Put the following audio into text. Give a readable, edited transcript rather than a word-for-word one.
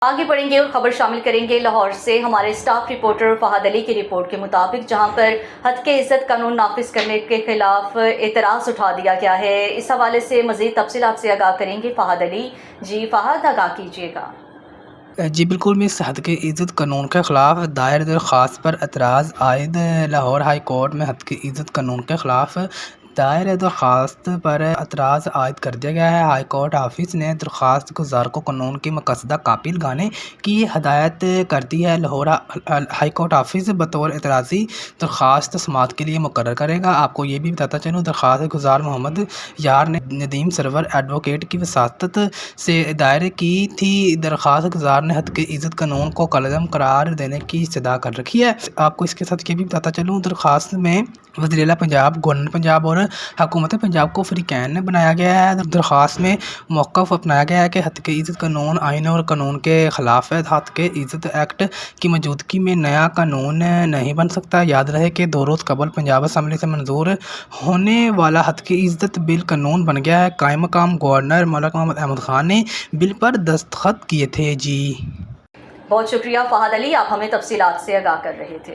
آگے بڑھیں گے اور خبر شامل کریں گے لاہور سے ہمارے اسٹاف رپورٹر فہد علی کی رپورٹ کے مطابق، جہاں پر حد کے عزت قانون نافذ کرنے کے خلاف اعتراض اٹھا دیا گیا ہے۔ اس حوالے سے مزید تفصیلات سے آگاہ کریں گے فہد علی۔ جی فہد، آگاہ کیجیے گا۔ جی بالکل، مس حد کی عزت قانون کے خلاف دائر درخواست پر اعتراض عائد لاہور ہائی کورٹ میں حد کی عزت قانون کے خلاف دائر درخواست پر اعتراض عائد کر دیا گیا ہے۔ ہائی کورٹ آفس نے درخواست گزار کو قانون کی مقصدہ کاپی لگانے کی ہدایت کر دی ہے۔ لاہور ہائی کورٹ آفس بطور اعتراضی درخواست سماعت کے لیے مقرر کرے گا۔ آپ کو یہ بھی بتاتا چلوں، درخواست گزار محمد یار نے ندیم سرور ایڈوکیٹ کی وساطت سے دائر کی تھی۔ درخواست گزار نے حد کی عزت قانون کو کالعدم قرار دینے کی استدعا کر رکھی ہے۔ آپ کو اس کے ساتھ یہ بھی بتاتا چلوں، درخواست میں وزیر اعلیٰ پنجاب، گورنر پنجاب اور حکومت پنجاب کو فریقین بنایا گیا ہے۔ درخواست میں موقف اپنایا گیا ہے کہ حد کی عزت قانون آئین اور قانون کے خلاف ہے۔ حد کی عزت ایکٹ کی موجودگی میں نیا قانون نہیں بن سکتا۔ یاد رہے کہ 2 روز قبل پنجاب اسمبلی سے منظور ہونے والا حد کی عزت بل قانون بن گیا ہے۔ قائم مقام گورنر ملک محمد احمد خان نے بل پر دستخط کیے تھے۔ جی بہت شکریہ فہد علی، آپ ہمیں تفصیلات سے آگاہ کر رہے تھے۔